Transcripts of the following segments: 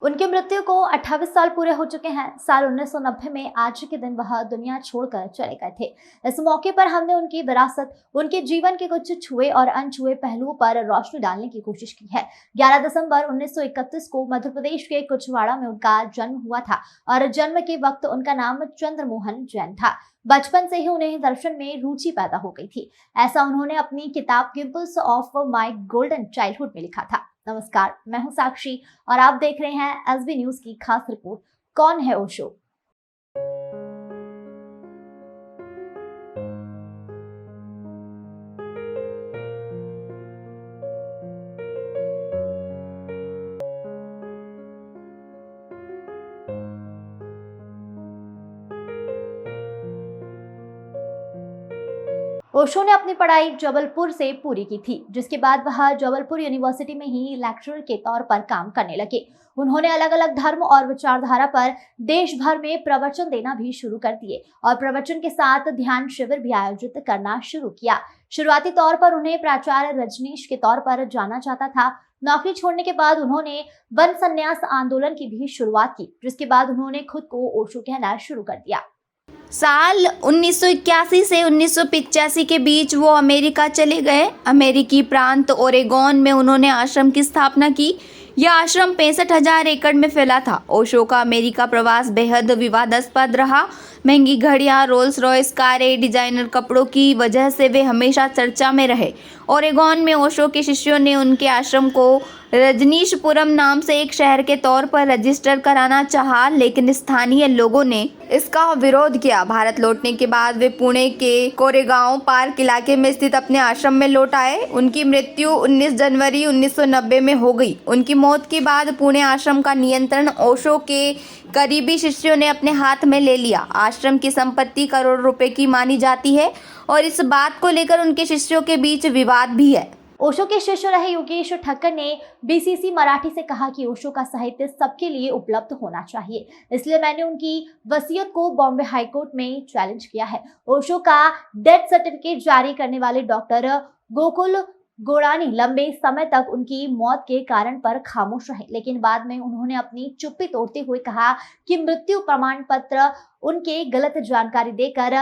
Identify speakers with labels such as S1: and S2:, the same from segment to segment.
S1: उनकी मृत्यु को 28 साल पूरे हो चुके हैं। साल 1990 में आज के दिन वह दुनिया छोड़कर चले गए थे। इस मौके पर हमने उनकी विरासत, उनके जीवन के कुछ छुए और अनछुए पहलुओं पर रोशनी डालने की कोशिश की है। 11 दिसंबर 1931 को मध्य प्रदेश के कुछवाड़ा में उनका जन्म हुआ था और जन्म के वक्त उनका नाम चंद्रमोहन जैन था। बचपन से ही उन्हें दर्शन में रुचि पैदा हो गई थी। ऐसा उन्होंने अपनी किताब गिम्पल्स ऑफ माई गोल्डन चाइल्डहुड में लिखा था। नमस्कार, मैं हूं साक्षी और आप देख रहे हैं एसबी न्यूज की खास रिपोर्ट कौन है ओशो। ओशो ने अपनी पढ़ाई जबलपुर से पूरी की थी, जिसके बाद वह जबलपुर यूनिवर्सिटी में ही लेक्चरर के तौर पर काम करने लगे। उन्होंने अलग अलग धर्म और विचारधारा पर देश भर में प्रवचन देना भी शुरू कर दिए और प्रवचन के साथ ध्यान शिविर भी आयोजित करना शुरू किया। शुरुआती तौर पर उन्हें प्राचार्य रजनीश के तौर पर जाना जाता था। नौकरी छोड़ने के बाद उन्होंने वन संन्यास आंदोलन की भी शुरुआत की, जिसके बाद उन्होंने खुद को ओशो कहना शुरू कर दिया।
S2: साल 1981 से 1985 के बीच वो अमेरिका चले गए। अमेरिकी प्रांत ओरेगोन में उन्होंने आश्रम की स्थापना की। यह आश्रम 65,000 एकड़ में फैला था। ओशो का अमेरिका प्रवास बेहद विवादास्पद रहा। महंगी घड़ियां, रोल्स रॉयस कारें, डिजाइनर कपड़ों की वजह से वे हमेशा चर्चा में रहे। ओरेगोन में ओशो के शिष्यों ने उनके आश्रम को रजनीशपुरम नाम से एक शहर के तौर पर रजिस्टर कराना चाहा, लेकिन स्थानीय लोगों ने इसका विरोध किया। भारत लौटने के बाद वे पुणे के कोरेगांव पार्क इलाके में स्थित अपने आश्रम में लौट आए। उनकी मृत्यु 19 जनवरी 1990 में हो गई। उनकी मौत के बाद पुणे आश्रम का नियंत्रण ओशो के करीबी शिष्यों ने अपने हाथ में ले लिया। आश्रम की संपत्ति करोड़ रुपए की मानी जाती है और इस बात को लेकर उनके शिष्यों के बीच विवाद भी है।
S1: ओशो के शिष्य रहे योगेश ठक्कर ने बीसीसी मराठी से कहा कि ओशो का साहित्य सबके लिए उपलब्ध होना चाहिए, इसलिए मैंने उनकी वसीयत को बॉम्बे हाईकोर्ट में चैलेंज किया है। ओशो का डेथ सर्टिफिकेट जारी करने वाले डॉक्टर गोकुल गोड़ानी लंबे समय तक उनकी मौत के कारण पर खामोश रहे, लेकिन बाद में उन्होंने अपनी चुप्पी तोड़ते हुए कहा कि मृत्यु प्रमाण पत्र उनके गलत जानकारी देकर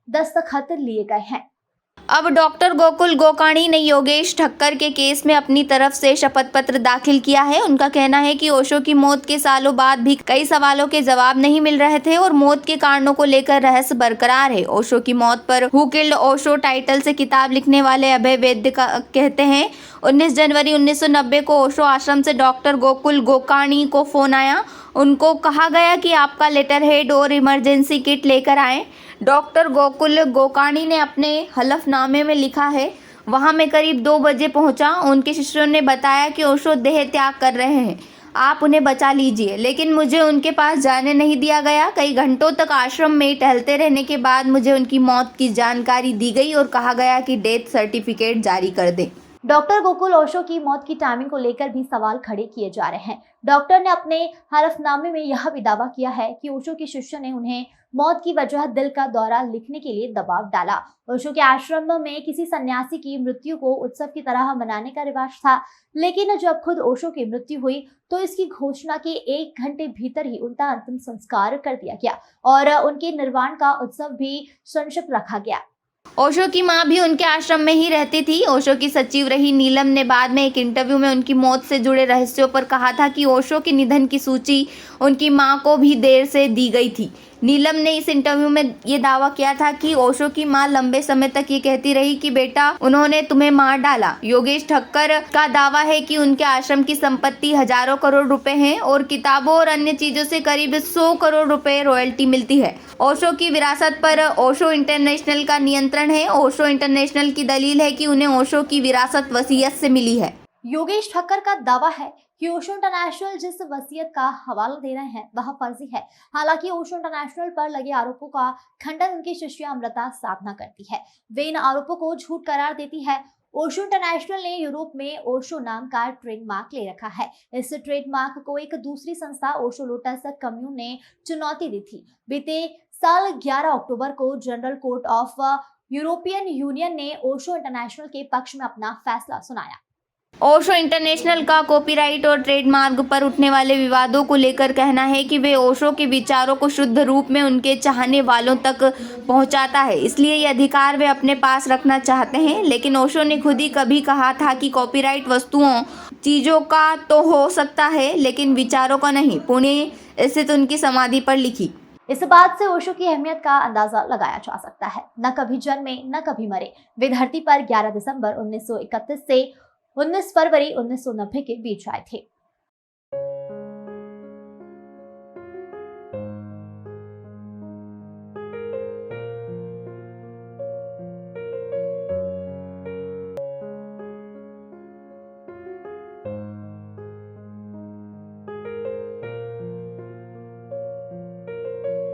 S1: दस्तखत लिए गए हैं।
S2: अब डॉक्टर गोकुल गोकाणी ने योगेश ठक्कर के केस में अपनी तरफ से शपथ पत्र दाखिल किया है। उनका कहना है कि ओशो की मौत के सालों बाद भी कई सवालों के जवाब नहीं मिल रहे थे और मौत के कारणों को लेकर रहस्य बरकरार है। ओशो की मौत पर हु किल्ड ओशो टाइटल से किताब लिखने वाले अभय वैद्य कहते हैं, 19 जनवरी 1990 को ओशो आश्रम से डॉक्टर गोकुल गोकाणी को फोन आया। उनको कहा गया कि आपका लेटर हेड और इमरजेंसी किट लेकर आए। डॉक्टर गोकुल गोकाणी ने अपने हलफनामे में लिखा है, वहां मैं करीब 2 बजे पहुंचा। उनके शिष्यों ने बताया कि ओशो देह त्याग कर रहे हैं, आप उन्हें बचा लीजिए, लेकिन मुझे उनके पास जाने नहीं दिया गया। कई घंटों तक आश्रम में टहलते रहने के बाद मुझे उनकी मौत की जानकारी दी गई और कहा गया कि डेथ सर्टिफिकेट जारी कर दें।
S1: डॉक्टर गोकुल ओशो की मौत की टाइमिंग को लेकर भी सवाल खड़े किए जा रहे हैं। डॉक्टर ने अपने हलफनामे में यह भी दावा किया है कि ओशो के शिष्य ने उन्हें मौत की वजह दिल का दौरा लिखने के लिए दबाव डाला। ओशो के आश्रम में किसी सन्यासी की मृत्यु को उत्सव की तरह मनाने का रिवाज था, लेकिन जब खुद ओशो की मृत्यु हुई तो इसकी घोषणा के 1 घंटे भीतर ही उनका अंतिम संस्कार कर दिया गया और उनके निर्वाण का उत्सव भी संक्षिप्त रखा गया।
S2: ओशो की मां भी उनके आश्रम में ही रहती थी। ओशो की सचिव रही नीलम ने बाद में एक इंटरव्यू में उनकी मौत से जुड़े रहस्यों पर कहा था कि ओशो के निधन की सूची उनकी मां को भी देर से दी गई थी। नीलम ने इस इंटरव्यू में ये दावा किया था कि ओशो की मां लंबे समय तक ये कहती रही कि बेटा, उन्होंने तुम्हें मार डाला। योगेश ठक्कर का दावा है कि उनके आश्रम की संपत्ति हजारों करोड़ रुपए है और किताबों और अन्य चीजों से करीब 100 करोड़ रुपए रॉयल्टी मिलती है। ओशो की विरासत पर ओशो इंटरनेशनल का नियंत्रण है। ओशो इंटरनेशनल की दलील है कि उन्हें ओशो की विरासत वसीयत से मिली है।
S1: योगेश ठक्कर का दावा है कि ओशो इंटरनेशनल जिस वसीयत का हवाला दे रहे हैं वह फर्जी है। हालांकि ओशो इंटरनेशनल पर लगे आरोपों का खंडन उनकी शिष्य अमृता साधना करती है। वे इन आरोपों को झूठ करार देती है। ओशो इंटरनेशनल ने यूरोप में ओशो नाम का ट्रेडमार्क ले रखा है। इस ट्रेडमार्क को एक दूसरी संस्था ओशो लोटस कम्यून ने चुनौती दी थी। बीते साल 11 अक्टूबर को general court of European union ने ओशो इंटरनेशनल के पक्ष में अपना फैसला सुनाया।
S2: ओशो इंटरनेशनल का कॉपीराइट और ट्रेडमार्क पर उठने वाले विवादों को लेकर कहना है कि वे ओशो के विचारों को शुद्ध रूप में उनके चाहने वालों तक पहुंचाता है, इसलिए ये अधिकार वे अपने पास रखना चाहते हैं। लेकिन ओशो ने खुद ही कभी कहा था कि कॉपीराइट वस्तुओं चीज़ों का तो हो सकता है लेकिन विचारों का नहीं। पुणे स्थित उनकी समाधि पर लिखी।
S1: इस बात से ओशो की अहमियत का अंदाजा लगाया जा सकता है। न कभी जन्मे न कभी मरे, वे धरती पर 11 दिसंबर 1931 से 19 फरवरी 1990 के बीच आए थे।